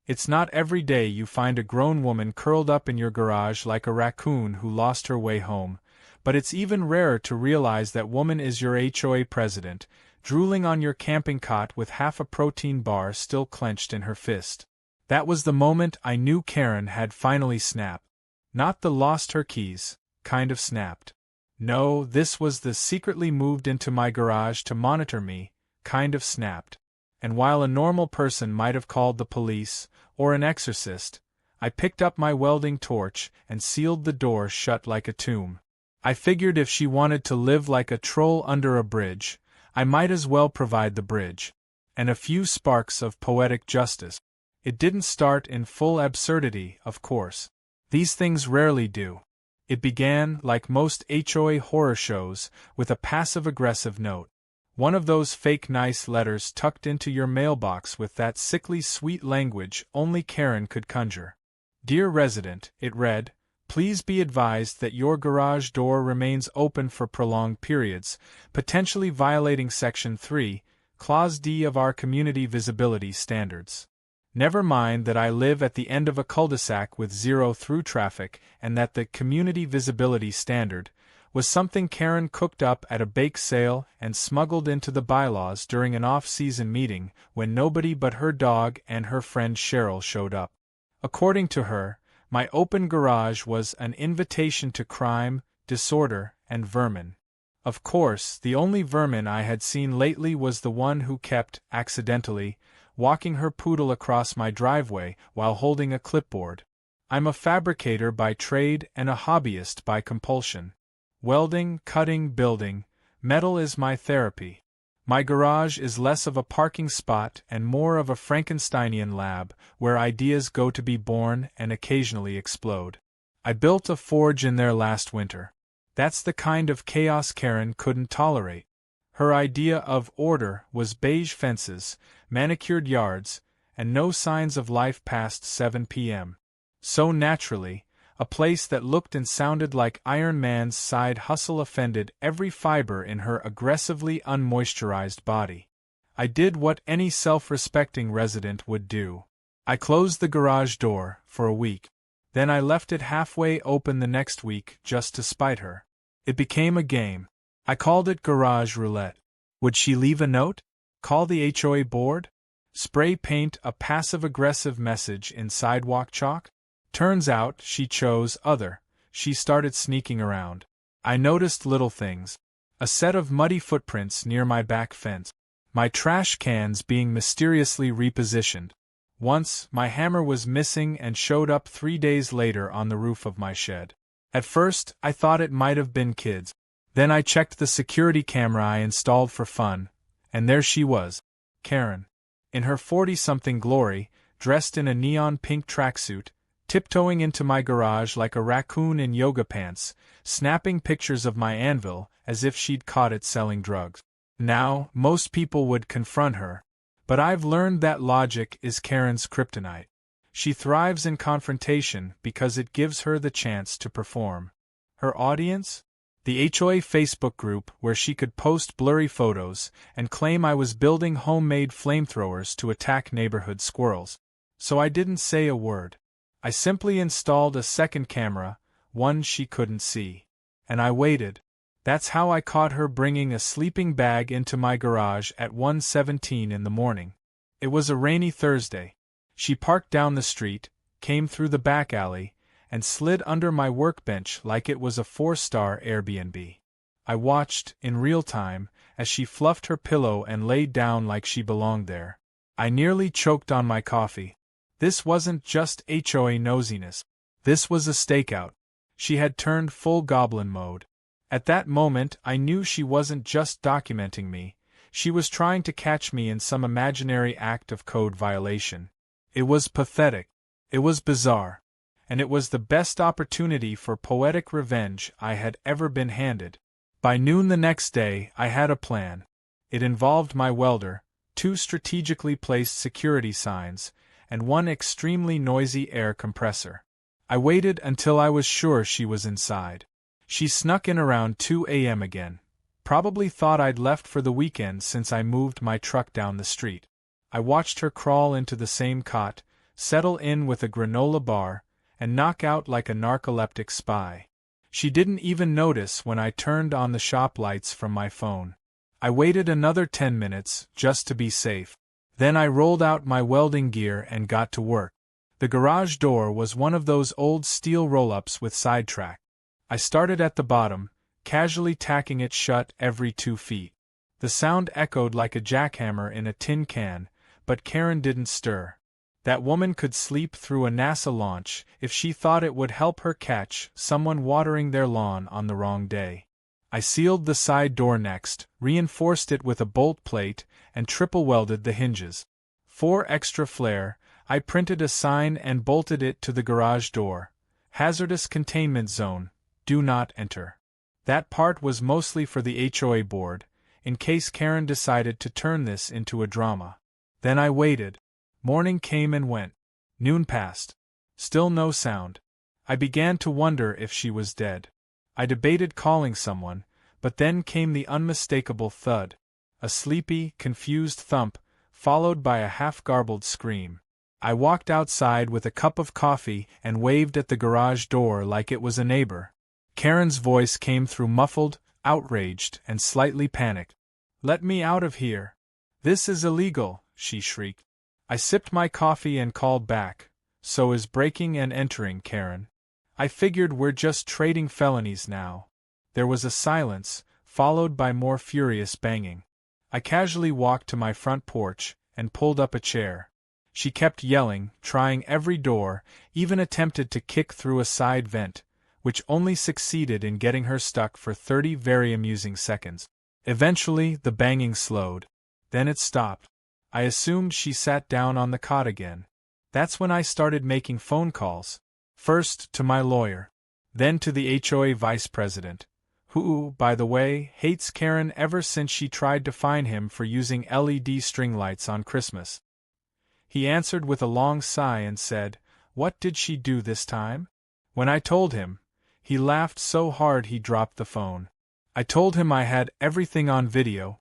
It's not every day you find a grown woman curled up in your garage like a raccoon who lost her way home, but it's even rarer to realize that woman is your HOA president, drooling on your camping cot with half a protein bar still clenched in her fist. That was the moment I knew Karen had finally snapped. Not the lost her keys kind of snapped. No, this was the secretly moved into my garage to monitor me kind of snapped. And while a normal person might have called the police or an exorcist, I picked up my welding torch and sealed the door shut like a tomb. I figured if she wanted to live like a troll under a bridge, I might as well provide the bridge. And a few sparks of poetic justice. It didn't start in full absurdity, of course. These things rarely do. It began, like most HOA horror shows, with a passive-aggressive note. One of those fake nice letters tucked into your mailbox with that sickly sweet language only Karen could conjure. Dear resident, it read, please be advised that your garage door remains open for prolonged periods, potentially violating Section 3, Clause D of our Community Visibility Standards. Never mind that I live at the end of a cul-de-sac with zero through traffic and that the Community Visibility Standard was something Karen cooked up at a bake sale and smuggled into the bylaws during an off-season meeting when nobody but her dog and her friend Cheryl showed up. According to her, my open garage was an invitation to crime, disorder, and vermin. Of course, the only vermin I had seen lately was the one who kept, accidentally, walking her poodle across my driveway while holding a clipboard. I'm a fabricator by trade and a hobbyist by compulsion. Welding, cutting, building, metal is my therapy. My garage is less of a parking spot and more of a Frankensteinian lab where ideas go to be born and occasionally explode. I built a forge in there last winter. That's the kind of chaos Karen couldn't tolerate. Her idea of order was beige fences, manicured yards, and no signs of life past 7 p.m. So naturally, a place that looked and sounded like Iron Man's side hustle offended every fiber in her aggressively unmoisturized body. I did what any self-respecting resident would do. I closed the garage door for a week. Then I left it halfway open the next week just to spite her. It became a game. I called it Garage Roulette. Would she leave a note? Call the HOA board? Spray paint a passive-aggressive message in sidewalk chalk? Turns out she chose other. She started sneaking around. I noticed little things. A set of muddy footprints near my back fence. My trash cans being mysteriously repositioned. Once, my hammer was missing and showed up 3 days later on the roof of my shed. At first, I thought it might have been kids. Then I checked the security camera I installed for fun, and there she was, Karen. In her 40-something glory, dressed in a neon pink tracksuit, tiptoeing into my garage like a raccoon in yoga pants, snapping pictures of my anvil as if she'd caught it selling drugs. Now, most people would confront her. But I've learned that logic is Karen's kryptonite. She thrives in confrontation because it gives her the chance to perform. Her audience? The HOA Facebook group where she could post blurry photos and claim I was building homemade flamethrowers to attack neighborhood squirrels. So I didn't say a word. I simply installed a second camera, one she couldn't see. And I waited. That's how I caught her bringing a sleeping bag into my garage at 1:17 in the morning. It was a rainy Thursday. She parked down the street, came through the back alley, and slid under my workbench like it was a 4-star Airbnb. I watched, in real time, as she fluffed her pillow and laid down like she belonged there. I nearly choked on my coffee. This wasn't just HOA nosiness. This was a stakeout. She had turned full goblin mode. At that moment I knew she wasn't just documenting me, she was trying to catch me in some imaginary act of code violation. It was pathetic. It was bizarre. And it was the best opportunity for poetic revenge I had ever been handed. By noon the next day I had a plan. It involved my welder, 2 strategically placed security signs, and 1 extremely noisy air compressor. I waited until I was sure she was inside. She snuck in around 2 a.m. again. Probably thought I'd left for the weekend since I moved my truck down the street. I watched her crawl into the same cot, settle in with a granola bar, and knock out like a narcoleptic spy. She didn't even notice when I turned on the shop lights from my phone. I waited another 10 minutes, just to be safe. Then I rolled out my welding gear and got to work. The garage door was one of those old steel roll-ups with side track. I started at the bottom, casually tacking it shut every 2 feet. The sound echoed like a jackhammer in a tin can, but Karen didn't stir. That woman could sleep through a NASA launch if she thought it would help her catch someone watering their lawn on the wrong day. I sealed the side door next, reinforced it with a bolt plate, and triple welded the hinges. For extra flair, I printed a sign and bolted it to the garage door. Hazardous containment zone, do not enter. That part was mostly for the HOA board, in case Karen decided to turn this into a drama. Then I waited. Morning came and went. Noon passed. Still no sound. I began to wonder if she was dead. I debated calling someone, but then came the unmistakable thud. A sleepy, confused thump, followed by a half-garbled scream. I walked outside with a cup of coffee and waved at the garage door like it was a neighbor. Karen's voice came through muffled, outraged, and slightly panicked. "Let me out of here. This is illegal," she shrieked. I sipped my coffee and called back. "So is breaking and entering, Karen. I figured we're just trading felonies now." There was a silence, followed by more furious banging. I casually walked to my front porch and pulled up a chair. She kept yelling, trying every door, even attempted to kick through a side vent, which only succeeded in getting her stuck for 30 very amusing seconds. Eventually, the banging slowed. Then it stopped. I assumed she sat down on the cot again. That's when I started making phone calls. First to my lawyer. Then to the HOA vice president, who, by the way, hates Karen ever since she tried to fine him for using LED string lights on Christmas. He answered with a long sigh and said, "What did she do this time?" When I told him, he laughed so hard he dropped the phone. I told him I had everything on video.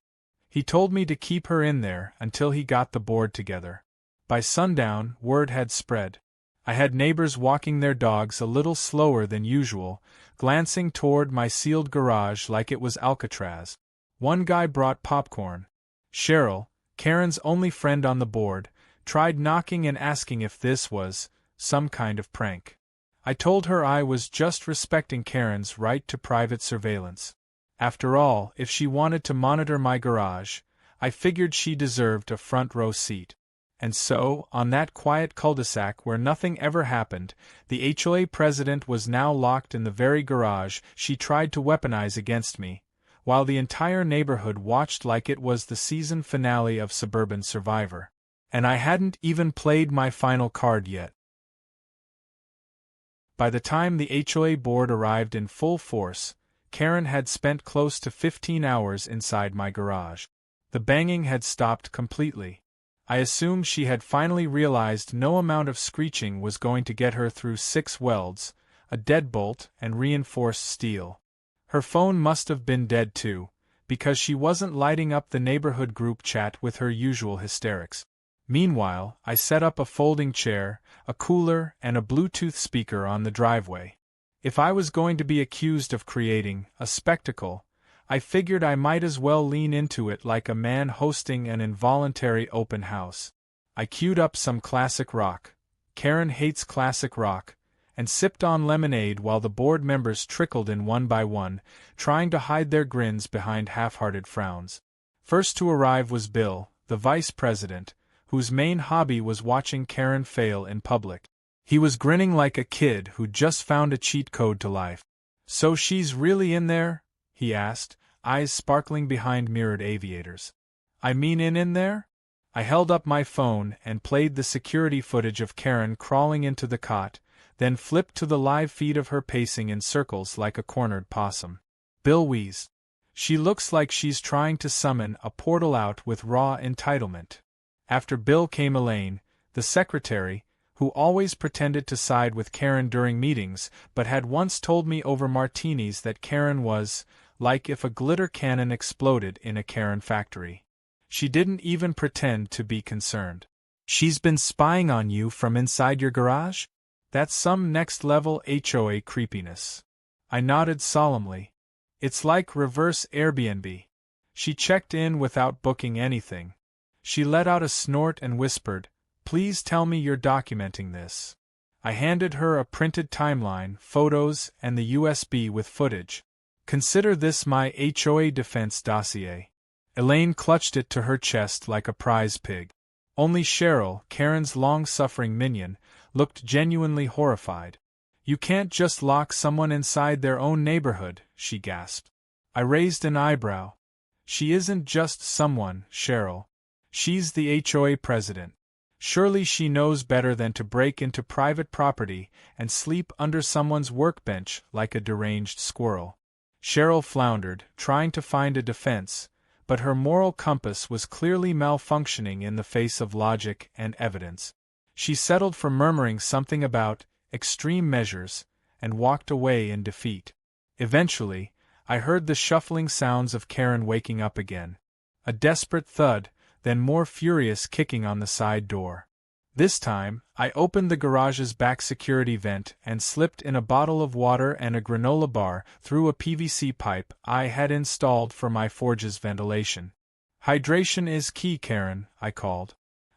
He told me to keep her in there until he got the board together. By sundown, word had spread. I had neighbors walking their dogs a little slower than usual, glancing toward my sealed garage like it was Alcatraz. One guy brought popcorn. Cheryl, Karen's only friend on the board, tried knocking and asking if this was some kind of prank. I told her I was just respecting Karen's right to private surveillance. After all, if she wanted to monitor my garage, I figured she deserved a front row seat. And so, on that quiet cul-de-sac where nothing ever happened, the HOA president was now locked in the very garage she tried to weaponize against me, while the entire neighborhood watched like it was the season finale of Suburban Survivor. And I hadn't even played my final card yet. By the time the HOA board arrived in full force, Karen had spent close to 15 hours inside my garage. The banging had stopped completely. I assumed she had finally realized no amount of screeching was going to get her through 6 welds, a deadbolt, and reinforced steel. Her phone must have been dead too, because she wasn't lighting up the neighborhood group chat with her usual hysterics. Meanwhile, I set up a folding chair, a cooler, and a Bluetooth speaker on the driveway. If I was going to be accused of creating a spectacle, I figured I might as well lean into it like a man hosting an involuntary open house. I queued up some classic rock. Karen hates classic rock, and sipped on lemonade while the board members trickled in one by one, trying to hide their grins behind half-hearted frowns. First to arrive was Bill, the vice president, whose main hobby was watching Karen fail in public. He was grinning like a kid who just found a cheat code to life. "So she's really in there?" he asked, eyes sparkling behind mirrored aviators. "I mean in there?" I held up my phone and played the security footage of Karen crawling into the cot, then flipped to the live feed of her pacing in circles like a cornered possum. Bill wheezed. "She looks like she's trying to summon a portal out with raw entitlement." After Bill came Elaine, the secretary, who always pretended to side with Karen during meetings but had once told me over martinis that Karen was like if a glitter cannon exploded in a Karen factory. She didn't even pretend to be concerned. She's been spying on you from inside your garage? That's some next-level HOA creepiness. I nodded solemnly. It's like reverse Airbnb. She checked in without booking anything. She let out a snort and whispered, "Please tell me you're documenting this." I handed her a printed timeline, photos, and the USB with footage. Consider this my HOA defense dossier. Elaine clutched it to her chest like a prize pig. Only Cheryl, Karen's long-suffering minion, looked genuinely horrified. "You can't just lock someone inside their own neighborhood," she gasped. I raised an eyebrow. "She isn't just someone, Cheryl. She's the HOA president. Surely she knows better than to break into private property and sleep under someone's workbench like a deranged squirrel." Cheryl floundered, trying to find a defense, but her moral compass was clearly malfunctioning in the face of logic and evidence. She settled for murmuring something about extreme measures and walked away in defeat. Eventually, I heard the shuffling sounds of Karen waking up again. A desperate thud, then more furious kicking on the side door. This time, I opened the garage's back security vent and slipped in a bottle of water and a granola bar through a PVC pipe I had installed for my forge's ventilation. "Hydration is key, Karen," I called.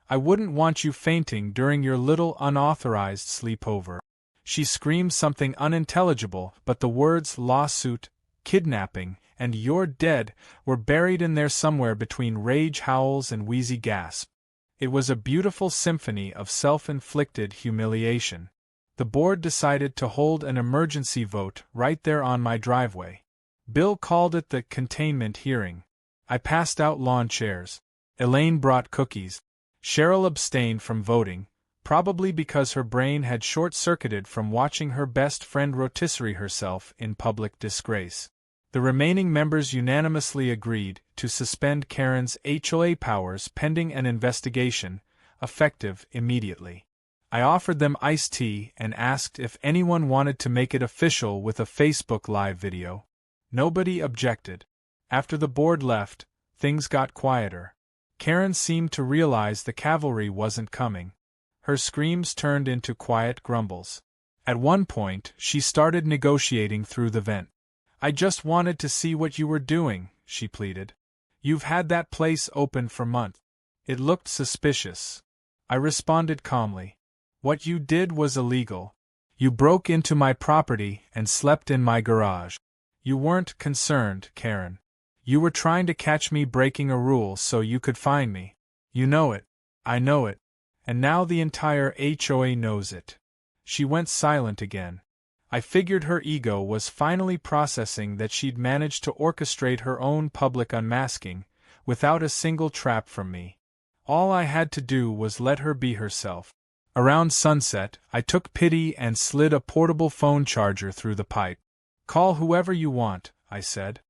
"I wouldn't want you fainting during your little unauthorized sleepover." She screamed something unintelligible, but the words lawsuit, kidnapping, and "you're dead" were buried in there somewhere between rage howls and wheezy gasps. It was a beautiful symphony of self-inflicted humiliation. The board decided to hold an emergency vote right there on my driveway. Bill called it the containment hearing. I passed out lawn chairs. Elaine brought cookies. Cheryl abstained from voting, probably because her brain had short-circuited from watching her best friend rotisserie herself in public disgrace. The remaining members unanimously agreed to suspend Karen's HOA powers pending an investigation, effective immediately. I offered them iced tea and asked if anyone wanted to make it official with a Facebook Live video. Nobody objected. After the board left, things got quieter. Karen seemed to realize the cavalry wasn't coming. Her screams turned into quiet grumbles. At one point, she started negotiating through the vent. "I just wanted to see what you were doing," she pleaded. "You've had that place open for months. It looked suspicious." I responded calmly. "What you did was illegal. You broke into my property and slept in my garage. You weren't concerned, Karen. You were trying to catch me breaking a rule so you could fine me. You know it. I know it. And now the entire HOA knows it." She went silent again. I figured her ego was finally processing that she'd managed to orchestrate her own public unmasking, without a single trap from me. All I had to do was let her be herself. Around sunset, I took pity and slid a portable phone charger through the pipe. "Call whoever you want," I said.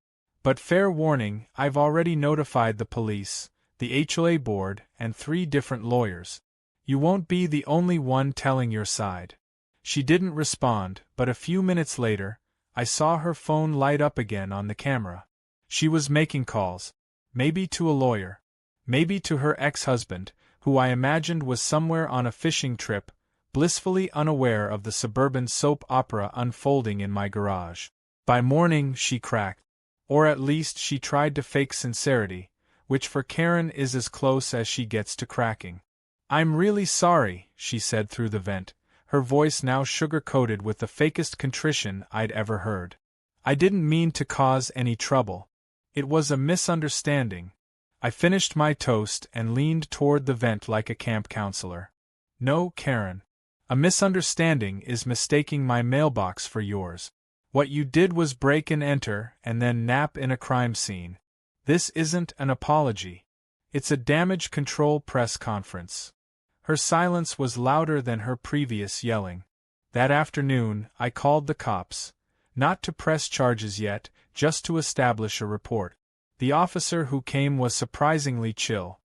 "But fair warning, I've already notified the police, the HOA board, and 3 different lawyers. You won't be the only one telling your side." She didn't respond, but a few minutes later, I saw her phone light up again on the camera. She was making calls. Maybe to a lawyer. Maybe to her ex-husband, who I imagined was somewhere on a fishing trip, blissfully unaware of the suburban soap opera unfolding in my garage. By morning, she cracked. Or at least she tried to fake sincerity, which for Karen is as close as she gets to cracking. "I'm really sorry," she said through the vent, her voice now sugar-coated with the fakest contrition I'd ever heard. "I didn't mean to cause any trouble. It was a misunderstanding." I finished my toast and leaned toward the vent like a camp counselor. "No, Karen. A misunderstanding is mistaking my mailbox for yours. What you did was break and enter and then nap in a crime scene. This isn't an apology. It's a damage control press conference." Her silence was louder than her previous yelling. That afternoon, I called the cops. Not to press charges yet, just to establish a report. The officer who came was surprisingly chill.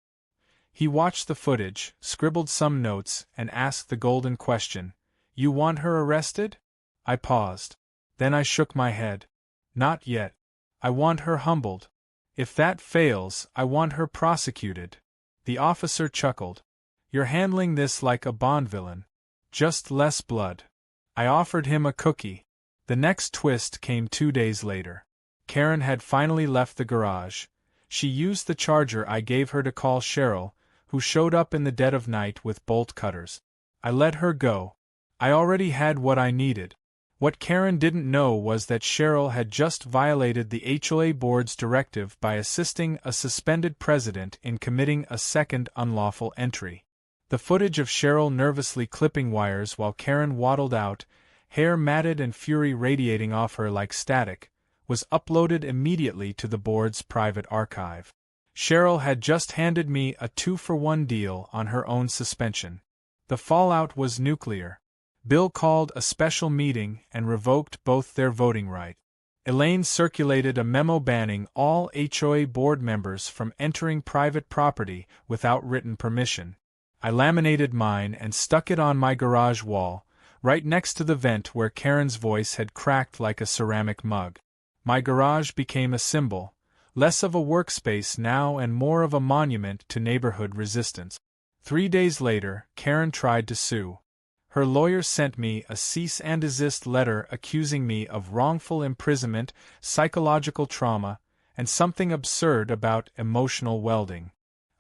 He watched the footage, scribbled some notes, and asked the golden question, "You want her arrested?" I paused. Then I shook my head. "Not yet. I want her humbled. If that fails, I want her prosecuted." The officer chuckled. You're handling this like a Bond villain. Just less blood. I offered him a cookie. The next twist came 2 days later. Karen had finally left the garage. She used the charger I gave her to call Cheryl, who showed up in the dead of night with bolt cutters. I let her go. I already had what I needed. What Karen didn't know was that Cheryl had just violated the HOA board's directive by assisting a suspended president in committing a second unlawful entry. The footage of Cheryl nervously clipping wires while Karen waddled out, hair matted and fury radiating off her like static, was uploaded immediately to the board's private archive. Cheryl had just handed me a 2-for-1 deal on her own suspension. The fallout was nuclear. Bill called a special meeting and revoked both their voting right. Elaine circulated a memo banning all HOA board members from entering private property without written permission. I laminated mine and stuck it on my garage wall, right next to the vent where Karen's voice had cracked like a ceramic mug. My garage became a symbol, less of a workspace now and more of a monument to neighborhood resistance. 3 days later, Karen tried to sue. Her lawyer sent me a cease and desist letter accusing me of wrongful imprisonment, psychological trauma, and something absurd about emotional welding.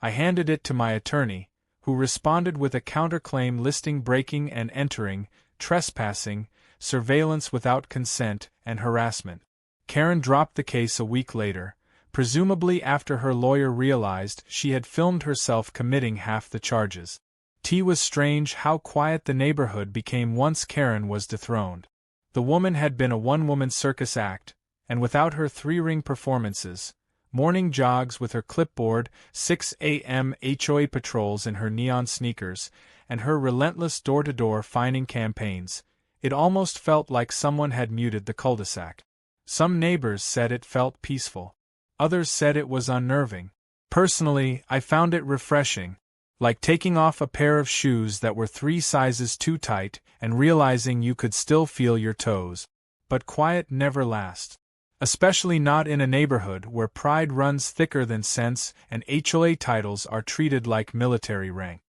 I handed it to my attorney, who responded with a counterclaim listing breaking and entering, trespassing, surveillance without consent, and harassment. Karen dropped the case a week later, presumably after her lawyer realized she had filmed herself committing half the charges. It was strange how quiet the neighborhood became once Karen was dethroned. The woman had been a one-woman circus act, and without her 3-ring performances, morning jogs with her clipboard, 6 a.m. HOA patrols in her neon sneakers, and her relentless door-to-door fining campaigns, it almost felt like someone had muted the cul-de-sac. Some neighbors said it felt peaceful. Others said it was unnerving. Personally, I found it refreshing, like taking off a pair of shoes that were 3 sizes too tight and realizing you could still feel your toes. But quiet never lasts. Especially not in a neighborhood where pride runs thicker than sense and HOA titles are treated like military rank.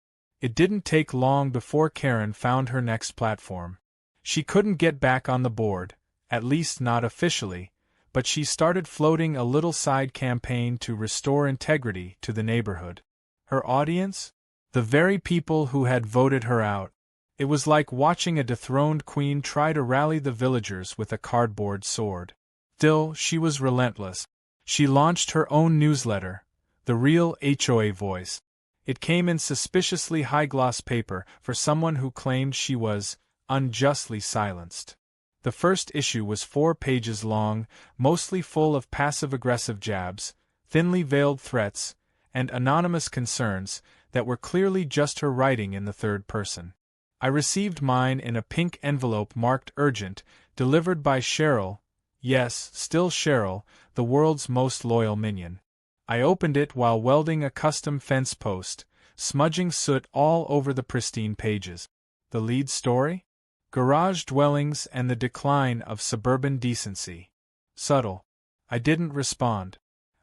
It didn't take long before Karen found her next platform. She couldn't get back on the board, at least not officially, but she started floating a little side campaign to restore integrity to the neighborhood. Her audience? The very people who had voted her out. It was like watching a dethroned queen try to rally the villagers with a cardboard sword. Still, she was relentless. She launched her own newsletter, The Real HOA Voice. It came in suspiciously high-gloss paper for someone who claimed she was unjustly silenced. The first issue was 4 pages long, mostly full of passive-aggressive jabs, thinly veiled threats, and anonymous concerns that were clearly just her writing in the third person. I received mine in a pink envelope marked urgent, delivered by Cheryl, yes, still Cheryl, the world's most loyal minion. I opened it while welding a custom fence post, smudging soot all over the pristine pages. The lead story? Garage dwellings and the decline of suburban decency. Subtle. I didn't respond.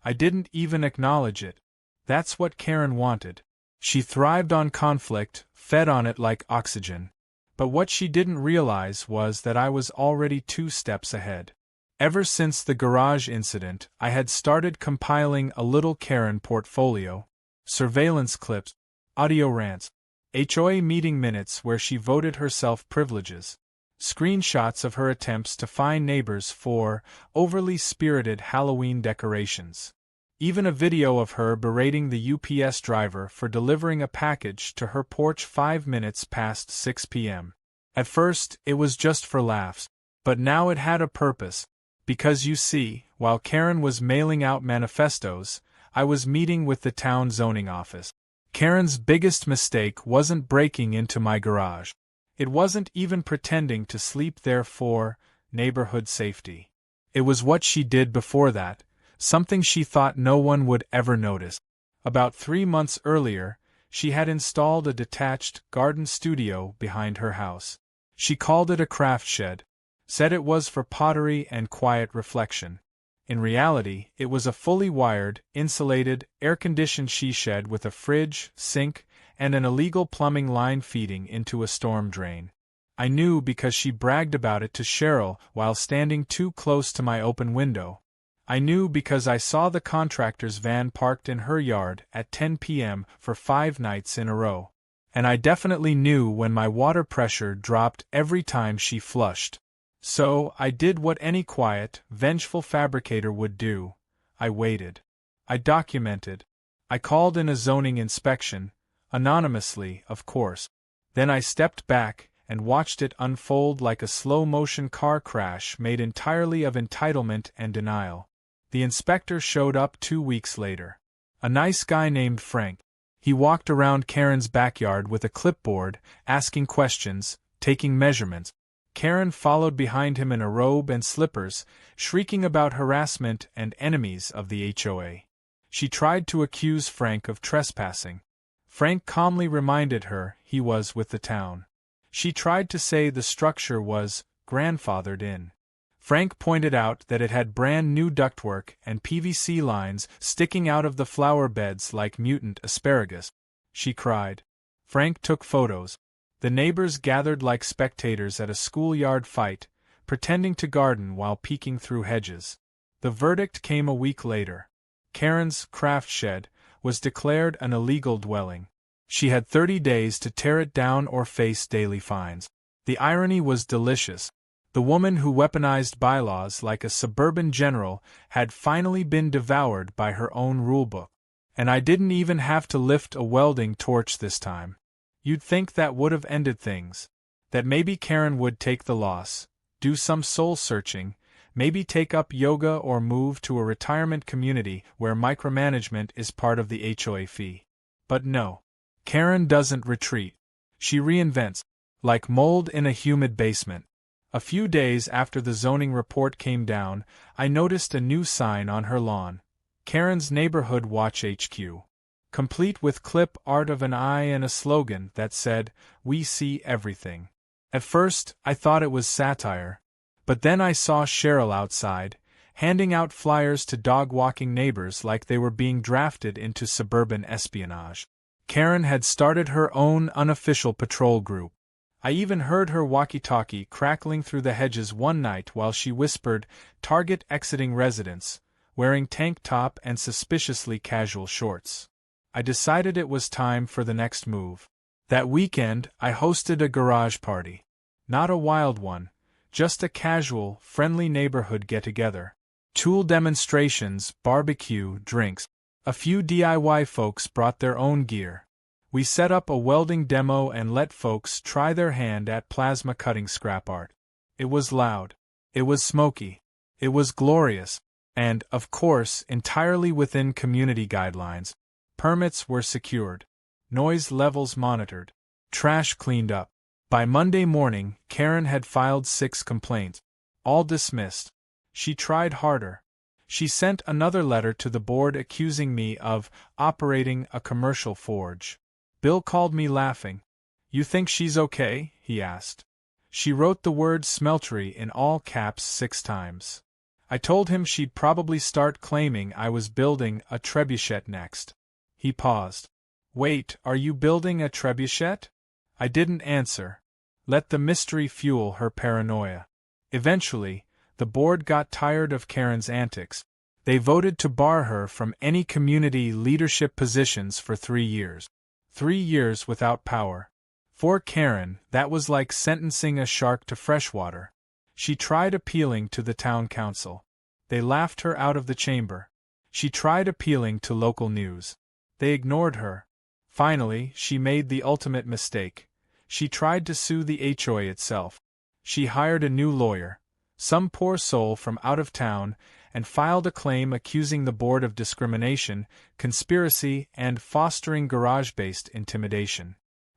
I didn't even acknowledge it. That's what Karen wanted. She thrived on conflict, fed on it like oxygen. But what she didn't realize was that I was already 2 steps ahead. Ever since the garage incident, I had started compiling a little Karen portfolio, surveillance clips, audio rants, HOA meeting minutes where she voted herself privileges, screenshots of her attempts to fine neighbors for overly spirited Halloween decorations. Even a video of her berating the UPS driver for delivering a package to her porch 5 minutes past 6 p.m. At first, it was just for laughs, but now it had a purpose, because you see, while Karen was mailing out manifestos, I was meeting with the town zoning office. Karen's biggest mistake wasn't breaking into my garage. It wasn't even pretending to sleep there for neighborhood safety. It was what she did before that. Something she thought no one would ever notice. About 3 months earlier, she had installed a detached garden studio behind her house. She called it a craft shed, said it was for pottery and quiet reflection. In reality, it was a fully wired, insulated, air-conditioned she shed with a fridge, sink, and an illegal plumbing line feeding into a storm drain. I knew because she bragged about it to Cheryl while standing too close to my open window. I knew because I saw the contractor's van parked in her yard at 10 p.m. for 5 nights in a row. And I definitely knew when my water pressure dropped every time she flushed. So, I did what any quiet, vengeful fabricator would do. I waited. I documented. I called in a zoning inspection, anonymously, of course. Then I stepped back and watched it unfold like a slow-motion car crash made entirely of entitlement and denial. The inspector showed up 2 weeks later. A nice guy named Frank. He walked around Karen's backyard with a clipboard, asking questions, taking measurements. Karen followed behind him in a robe and slippers, shrieking about harassment and enemies of the HOA. She tried to accuse Frank of trespassing. Frank calmly reminded her he was with the town. She tried to say the structure was grandfathered in. Frank pointed out that it had brand new ductwork and PVC lines sticking out of the flower beds like mutant asparagus. She cried. Frank took photos. The neighbors gathered like spectators at a schoolyard fight, pretending to garden while peeking through hedges. The verdict came a week later. Karen's craft shed was declared an illegal dwelling. She had 30 days to tear it down or face daily fines. The irony was delicious. The woman who weaponized bylaws like a suburban general had finally been devoured by her own rulebook. And I didn't even have to lift a welding torch this time. You'd think that would have ended things. That maybe Karen would take the loss, do some soul-searching, maybe take up yoga or move to a retirement community where micromanagement is part of the HOA fee. But no. Karen doesn't retreat. She reinvents, like mold in a humid basement. A few days after the zoning report came down, I noticed a new sign on her lawn. Karen's Neighborhood Watch HQ. Complete with clip art of an eye and a slogan that said, "We see everything." At first, I thought it was satire. But then I saw Cheryl outside, handing out flyers to dog-walking neighbors like they were being drafted into suburban espionage. Karen had started her own unofficial patrol group. I even heard her walkie-talkie crackling through the hedges one night while she whispered, "Target exiting residence," wearing tank top and suspiciously casual shorts. I decided it was time for the next move. That weekend, I hosted a garage party. Not a wild one, just a casual, friendly neighborhood get-together. Tool demonstrations, barbecue, drinks. A few DIY folks brought their own gear. We set up a welding demo and let folks try their hand at plasma cutting scrap art. It was loud. It was smoky. It was glorious. And, of course, entirely within community guidelines. Permits were secured. Noise levels monitored. Trash cleaned up. By Monday morning, Karen had filed 6 complaints. All dismissed. She tried harder. She sent another letter to the board accusing me of operating a commercial forge. Bill called me laughing. "You think she's okay?" he asked. She wrote the word smeltery in all caps 6 times. I told him she'd probably start claiming I was building a trebuchet next. He paused. "Wait, are you building a trebuchet?" I didn't answer. Let the mystery fuel her paranoia. Eventually, the board got tired of Karen's antics. They voted to bar her from any community leadership positions for 3 years. 3 years without power. For Karen, that was like sentencing a shark to freshwater. She tried appealing to the town council. They laughed her out of the chamber. She tried appealing to local news. They ignored her. Finally, she made the ultimate mistake. She tried to sue the HOA itself. She hired a new lawyer, some poor soul from out of town, and filed a claim accusing the board of discrimination, conspiracy, and fostering garage-based intimidation.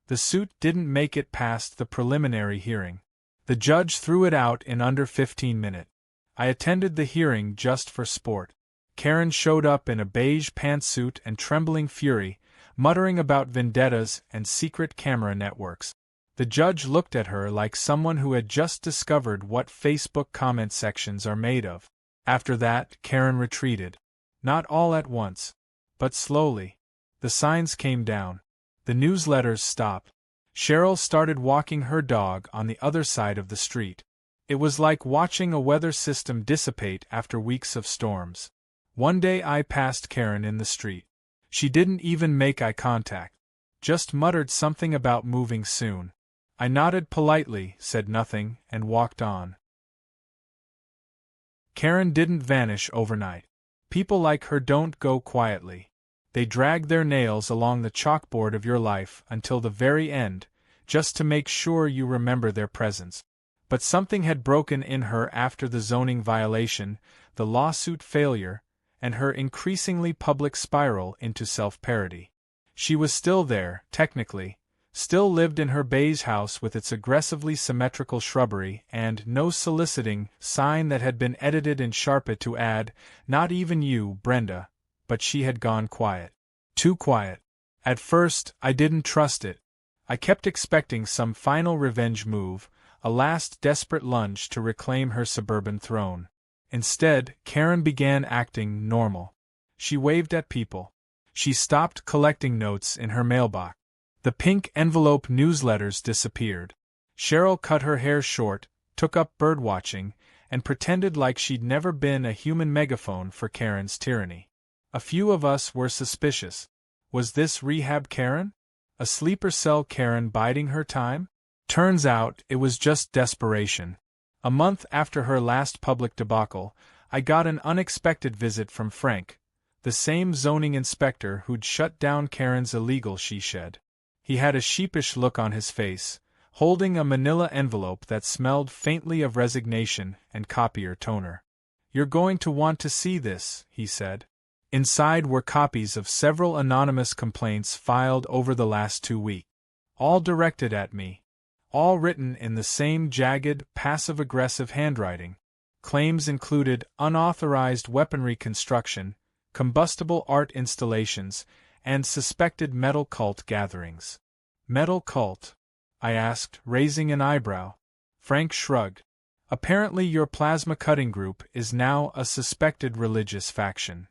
The suit didn't make it past the preliminary hearing. The judge threw it out in under 15 minutes. I attended the hearing just for sport. Karen showed up in a beige pantsuit and trembling fury, muttering about vendettas and secret camera networks. The judge looked at her like someone who had just discovered what Facebook comment sections are made of. After that, Karen retreated. Not all at once, but slowly. The signs came down. The newsletters stopped. Cheryl started walking her dog on the other side of the street. It was like watching a weather system dissipate after weeks of storms. One day I passed Karen in the street. She didn't even make eye contact. Just muttered something about moving soon. I nodded politely, said nothing, and walked on. Karen didn't vanish overnight. People like her don't go quietly. They drag their nails along the chalkboard of your life until the very end, just to make sure you remember their presence. But something had broken in her after the zoning violation, the lawsuit failure, and her increasingly public spiral into self-parody. She was still there, technically, still lived in her beige house with its aggressively symmetrical shrubbery and no soliciting sign that had been edited and sharpened to add, "Not even you, Brenda," but she had gone quiet. Too quiet. At first, I didn't trust it. I kept expecting some final revenge move, a last desperate lunge to reclaim her suburban throne. Instead, Karen began acting normal. She waved at people. She stopped collecting notes in her mailbox. The pink envelope newsletters disappeared. Cheryl cut her hair short, took up birdwatching, and pretended like she'd never been a human megaphone for Karen's tyranny. A few of us were suspicious. Was this rehab Karen? A sleeper cell Karen biding her time? Turns out it was just desperation. A month after her last public debacle, I got an unexpected visit from Frank, the same zoning inspector who'd shut down Karen's illegal she-shed. He had a sheepish look on his face, holding a manila envelope that smelled faintly of resignation and copier toner. "You're going to want to see this," he said. Inside were copies of several anonymous complaints filed over the last 2 weeks. All directed at me. All written in the same jagged, passive-aggressive handwriting. Claims included unauthorized weaponry construction, combustible art installations, and suspected metal cult gatherings. "Metal cult?" I asked, raising an eyebrow. Frank shrugged. "Apparently your plasma cutting group is now a suspected religious faction."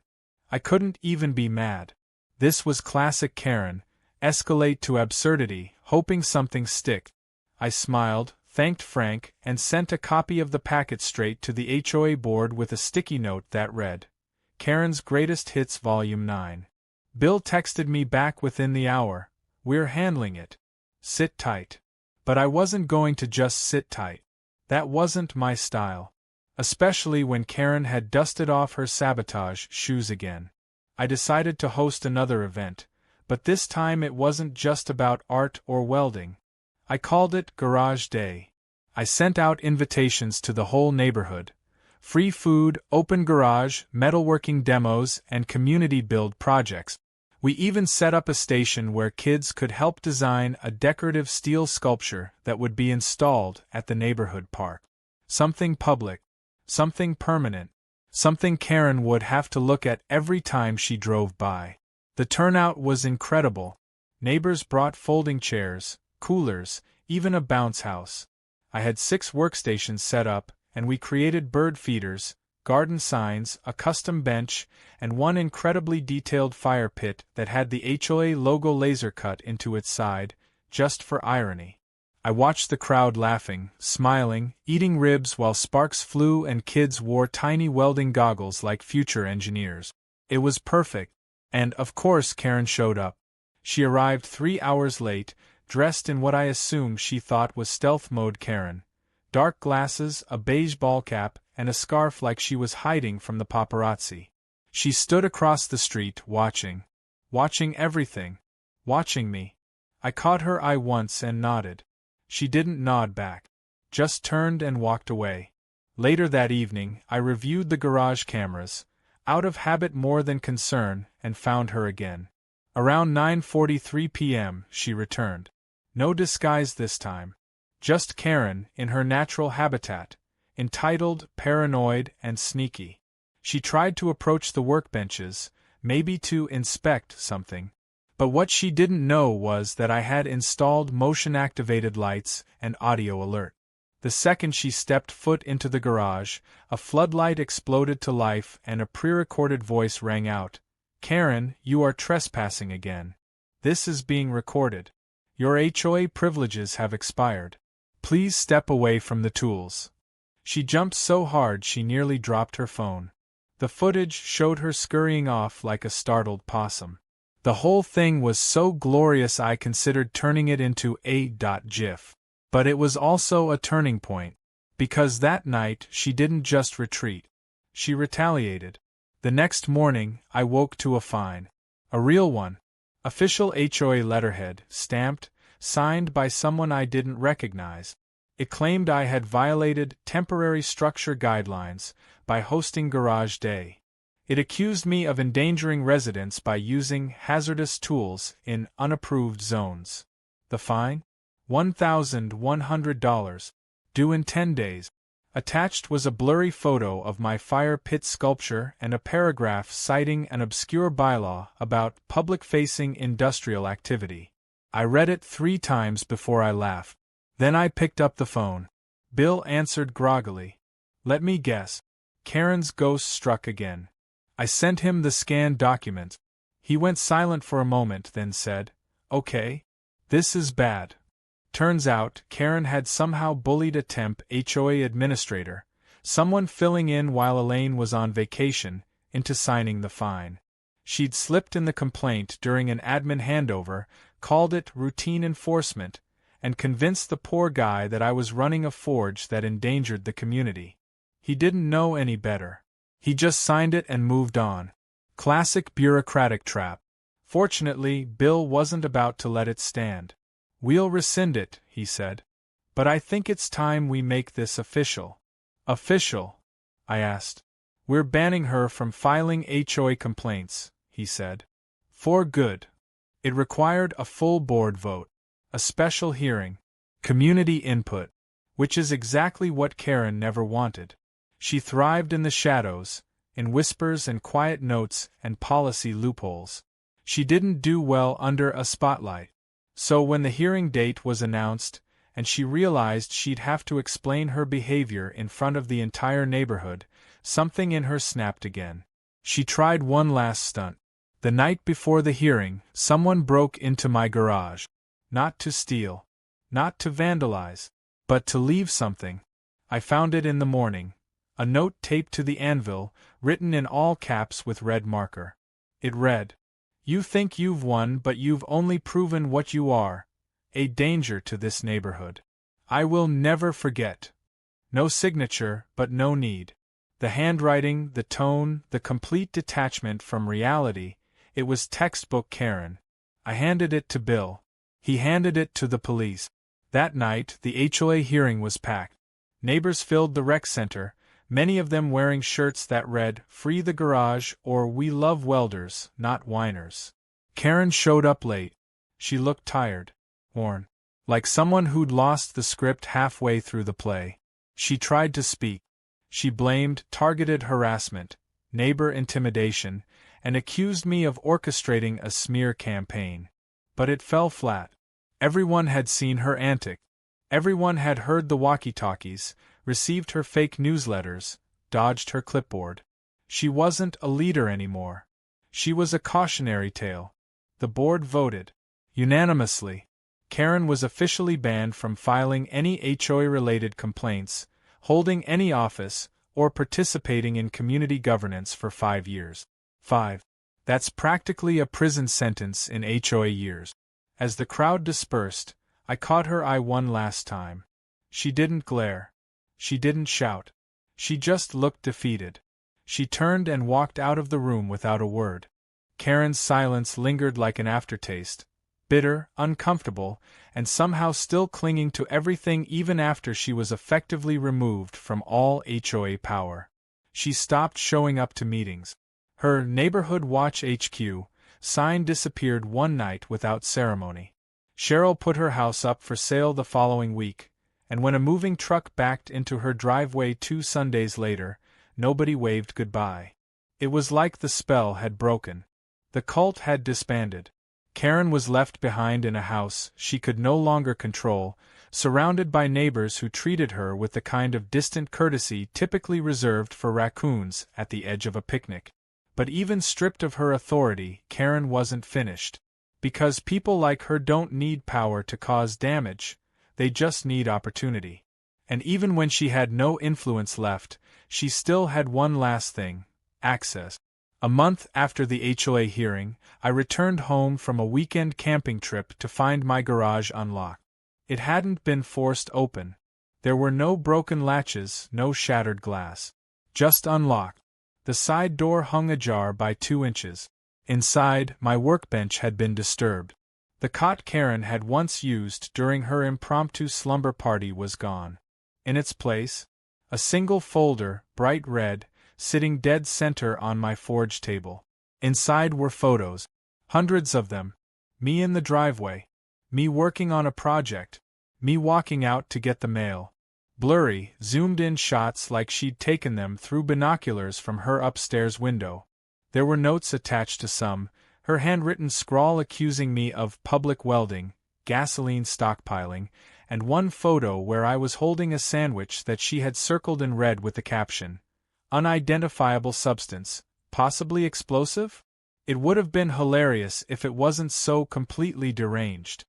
I couldn't even be mad. This was classic Karen, escalate to absurdity, hoping something stick. I smiled, thanked Frank, and sent a copy of the packet straight to the HOA board with a sticky note that read, "Karen's Greatest Hits Volume 9. Bill texted me back within the hour. We're handling it. Sit tight." But I wasn't going to just sit tight. That wasn't my style. Especially when Karen had dusted off her sabotage shoes again. I decided to host another event, but this time it wasn't just about art or welding. I called it Garage Day. I sent out invitations to the whole neighborhood. Free food, open garage, metalworking demos, and community build projects. We even set up a station where kids could help design a decorative steel sculpture that would be installed at the neighborhood park. Something public. Something permanent. Something Karen would have to look at every time she drove by. The turnout was incredible. Neighbors brought folding chairs, coolers, even a bounce house. I had 6 workstations set up, and we created bird feeders, garden signs, a custom bench, and one incredibly detailed fire pit that had the HOA logo laser cut into its side, just for irony. I watched the crowd laughing, smiling, eating ribs while sparks flew and kids wore tiny welding goggles like future engineers. It was perfect. And, of course, Karen showed up. She arrived 3 hours late, dressed in what I assumed she thought was stealth mode Karen. Dark glasses, a beige ball cap, and a scarf like she was hiding from the paparazzi. She stood across the street, watching. Watching everything. Watching me. I caught her eye once and nodded. She didn't nod back. Just turned and walked away. Later that evening, I reviewed the garage cameras, out of habit more than concern, and found her again. Around 9:43 p.m., she returned. No disguise this time. Just Karen, in her natural habitat, entitled, paranoid, and sneaky. She tried to approach the workbenches, maybe to inspect something. But what she didn't know was that I had installed motion-activated lights and audio alert. The second she stepped foot into the garage, a floodlight exploded to life and a pre-recorded voice rang out, "Karen, you are trespassing again." This is being recorded. Your HOA privileges have expired. Please step away from the tools. She jumped so hard she nearly dropped her phone. The footage showed her scurrying off like a startled possum. The whole thing was so glorious I considered turning it into a GIF. But it was also a turning point, because that night she didn't just retreat. She retaliated. The next morning, I woke to a fine. A real one. Official HOA letterhead, stamped, signed by someone I didn't recognize. It claimed I had violated temporary structure guidelines by hosting Garage Day. It accused me of endangering residents by using hazardous tools in unapproved zones. The fine? $1,100. Due in 10 days. Attached was a blurry photo of my fire pit sculpture and a paragraph citing an obscure bylaw about public-facing industrial activity. I read it 3 times before I laughed. Then I picked up the phone. Bill answered groggily. Let me guess. Karen's ghost struck again. I sent him the scanned document. He went silent for a moment, then said, "Okay. This is bad." Turns out, Karen had somehow bullied a temp HOA administrator, someone filling in while Elaine was on vacation, into signing the fine. She'd slipped in the complaint during an admin handover, called it routine enforcement, and convinced the poor guy that I was running a forge that endangered the community. He didn't know any better. He just signed it and moved on. Classic bureaucratic trap. Fortunately, Bill wasn't about to let it stand. "We'll rescind it," he said. "But I think it's time we make this official." "Official?" I asked. "We're banning her from filing HOA complaints," he said. "For good." It required a full board vote, a special hearing, community input, which is exactly what Karen never wanted. She thrived in the shadows, in whispers and quiet notes and policy loopholes. She didn't do well under a spotlight. So when the hearing date was announced, and she realized she'd have to explain her behavior in front of the entire neighborhood, something in her snapped again. She tried one last stunt. The night before the hearing, someone broke into my garage. Not to steal, not to vandalize, but to leave something. I found it in the morning. A note taped to the anvil, written in all caps with red marker. It read, "You think you've won, but you've only proven what you are, a danger to this neighborhood. I will never forget." No signature, but no need. The handwriting, the tone, the complete detachment from reality, it was textbook Karen. I handed it to Bill. He handed it to the police. That night, the HOA hearing was packed. Neighbors filled the rec center, many of them wearing shirts that read, "Free the garage" or "We love welders, not whiners." Karen showed up late. She looked tired, worn, like someone who'd lost the script halfway through the play. She tried to speak. She blamed targeted harassment, neighbor intimidation, and accused me of orchestrating a smear campaign. But it fell flat. Everyone had seen her antics. Everyone had heard the walkie-talkies, received her fake newsletters, dodged her clipboard. She wasn't a leader anymore. She was a cautionary tale. The board voted. Unanimously. Karen was officially banned from filing any HOA-related complaints, holding any office, or participating in community governance for 5 years. 5. That's practically a prison sentence in HOA years. As the crowd dispersed, I caught her eye one last time. She didn't glare. She didn't shout. She just looked defeated. She turned and walked out of the room without a word. Karen's silence lingered like an aftertaste, bitter, uncomfortable, and somehow still clinging to everything even after she was effectively removed from all HOA power. She stopped showing up to meetings. Her Neighborhood Watch HQ sign disappeared one night without ceremony. Cheryl put her house up for sale the following week, and when a moving truck backed into her driveway 2 Sundays later, nobody waved goodbye. It was like the spell had broken. The cult had disbanded. Karen was left behind in a house she could no longer control, surrounded by neighbors who treated her with the kind of distant courtesy typically reserved for raccoons at the edge of a picnic. But even stripped of her authority, Karen wasn't finished. Because people like her don't need power to cause damage, they just need opportunity. And even when she had no influence left, she still had one last thing: access. A month after the HOA hearing, I returned home from a weekend camping trip to find my garage unlocked. It hadn't been forced open. There were no broken latches, no shattered glass. Just unlocked. The side door hung ajar by 2 inches. Inside, my workbench had been disturbed. The cot Karen had once used during her impromptu slumber party was gone. In its place, a single folder, bright red, sitting dead center on my forge table. Inside were photos. Hundreds of them. Me in the driveway. Me working on a project. Me walking out to get the mail. Blurry, zoomed-in shots like she'd taken them through binoculars from her upstairs window. There were notes attached to some, her handwritten scrawl accusing me of public welding, gasoline stockpiling, and one photo where I was holding a sandwich that she had circled in red with the caption, "Unidentifiable substance, possibly explosive?" It would have been hilarious if it wasn't so completely deranged.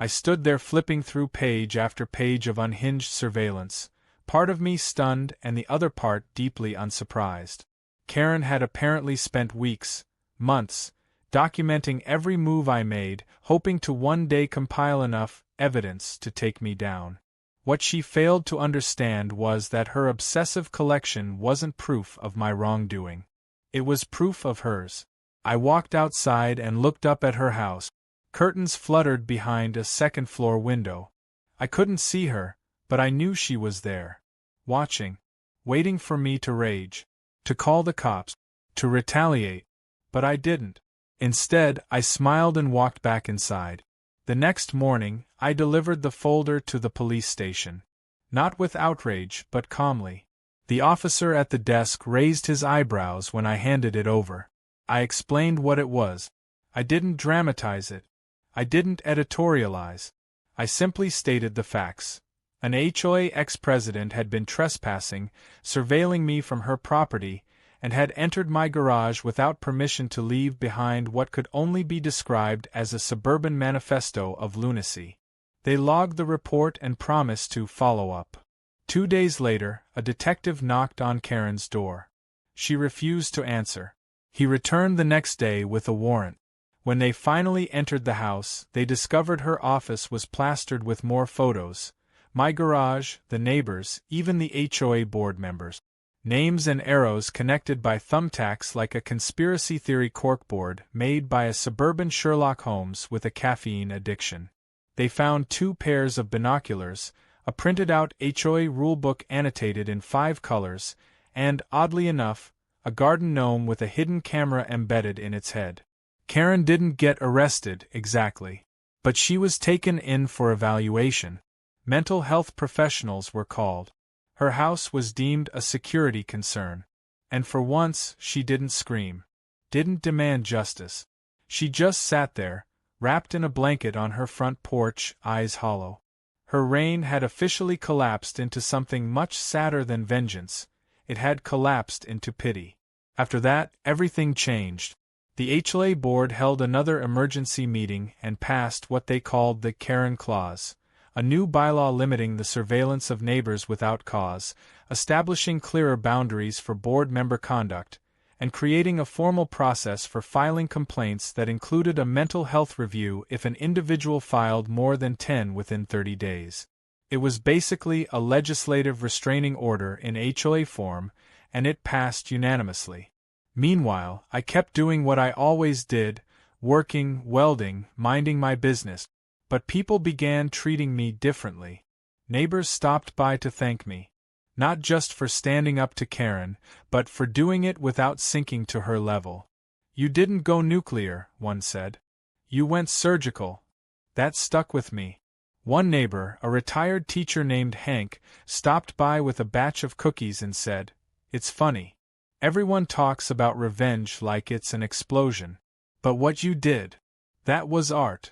I stood there flipping through page after page of unhinged surveillance, part of me stunned and the other part deeply unsurprised. Karen had apparently spent weeks, months, documenting every move I made, hoping to one day compile enough evidence to take me down. What she failed to understand was that her obsessive collection wasn't proof of my wrongdoing. It was proof of hers. I walked outside and looked up at her house. Curtains fluttered behind a second-floor window. I couldn't see her, but I knew she was there. Watching. Waiting for me to rage. To call the cops. To retaliate. But I didn't. Instead, I smiled and walked back inside. The next morning, I delivered the folder to the police station. Not with outrage, but calmly. The officer at the desk raised his eyebrows when I handed it over. I explained what it was. I didn't dramatize it. I didn't editorialize. I simply stated the facts. An HOA ex-president had been trespassing, surveilling me from her property, and had entered my garage without permission to leave behind what could only be described as a suburban manifesto of lunacy. They logged the report and promised to follow up. 2 days later, a detective knocked on Karen's door. She refused to answer. He returned the next day with a warrant. When they finally entered the house, they discovered her office was plastered with more photos. My garage, the neighbors, even the HOA board members. Names and arrows connected by thumbtacks like a conspiracy theory corkboard made by a suburban Sherlock Holmes with a caffeine addiction. They found 2 pairs of binoculars, a printed-out HOA rulebook annotated in 5 colors, and, oddly enough, a garden gnome with a hidden camera embedded in its head. Karen didn't get arrested, exactly. But she was taken in for evaluation. Mental health professionals were called. Her house was deemed a security concern. And for once, she didn't scream. Didn't demand justice. She just sat there, wrapped in a blanket on her front porch, eyes hollow. Her reign had officially collapsed into something much sadder than vengeance. It had collapsed into pity. After that, everything changed. The HOA board held another emergency meeting and passed what they called the Karen Clause, a new bylaw limiting the surveillance of neighbors without cause, establishing clearer boundaries for board member conduct, and creating a formal process for filing complaints that included a mental health review if an individual filed more than 10 within 30 days. It was basically a legislative restraining order in HOA form, and it passed unanimously. Meanwhile, I kept doing what I always did, working, welding, minding my business. But people began treating me differently. Neighbors stopped by to thank me. Not just for standing up to Karen, but for doing it without sinking to her level. "You didn't go nuclear," one said. "You went surgical." That stuck with me. One neighbor, a retired teacher named Hank, stopped by with a batch of cookies and said, "It's funny. Everyone talks about revenge like it's an explosion. But what you did, that was art."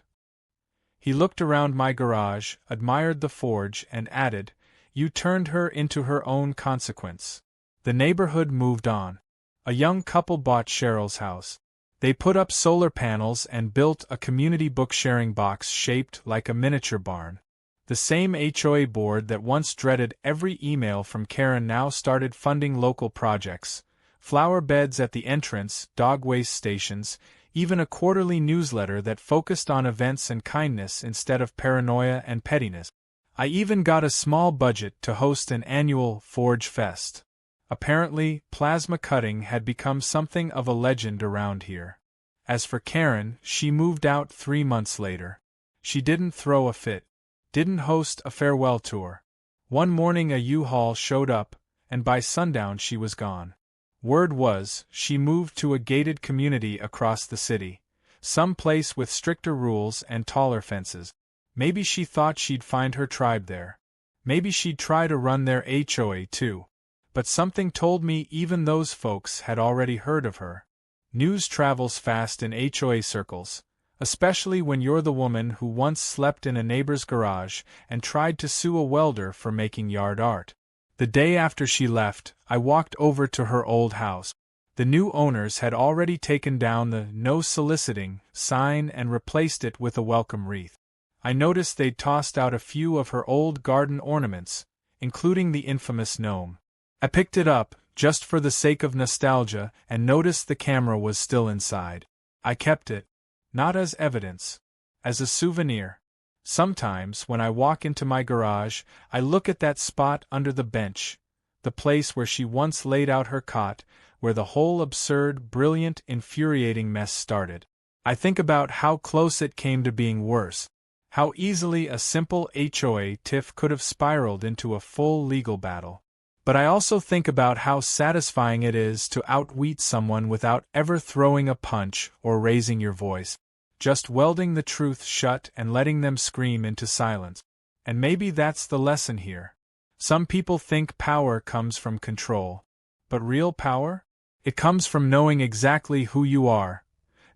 He looked around my garage, admired the forge, and added, "You turned her into her own consequence." The neighborhood moved on. A young couple bought Cheryl's house. They put up solar panels and built a community book-sharing box shaped like a miniature barn. The same HOA board that once dreaded every email from Karen now started funding local projects. Flower beds at the entrance, dog waste stations, even a quarterly newsletter that focused on events and kindness instead of paranoia and pettiness. I even got a small budget to host an annual Forge Fest. Apparently, plasma cutting had become something of a legend around here. As for Karen, she moved out 3 months later. She didn't throw a fit, didn't host a farewell tour. One morning a U-Haul showed up, and by sundown she was gone. Word was, she moved to a gated community across the city, some place with stricter rules and taller fences. Maybe she thought she'd find her tribe there. Maybe she'd try to run their HOA too. But something told me even those folks had already heard of her. News travels fast in HOA circles, especially when you're the woman who once slept in a neighbor's garage and tried to sue a welder for making yard art. The day after she left, I walked over to her old house. The new owners had already taken down the "No Soliciting" sign and replaced it with a welcome wreath. I noticed they'd tossed out a few of her old garden ornaments, including the infamous gnome. I picked it up, just for the sake of nostalgia, and noticed the camera was still inside. I kept it, not as evidence, as a souvenir. Sometimes, when I walk into my garage, I look at that spot under the bench, the place where she once laid out her cot, where the whole absurd, brilliant, infuriating mess started. I think about how close it came to being worse, how easily a simple HOA tiff could have spiraled into a full legal battle. But I also think about how satisfying it is to outwit someone without ever throwing a punch or raising your voice, just welding the truth shut and letting them scream into silence. And maybe that's the lesson here. Some people think power comes from control. But real power? It comes from knowing exactly who you are,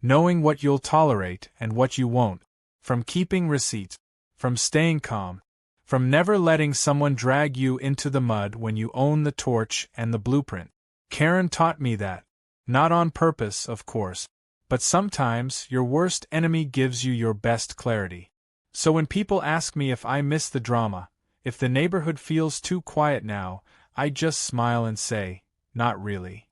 knowing what you'll tolerate and what you won't, from keeping receipts, from staying calm, from never letting someone drag you into the mud when you own the torch and the blueprint. Karen taught me that. Not on purpose, of course, but sometimes your worst enemy gives you your best clarity. So when people ask me if I miss the drama, if the neighborhood feels too quiet now, I just smile and say, not really.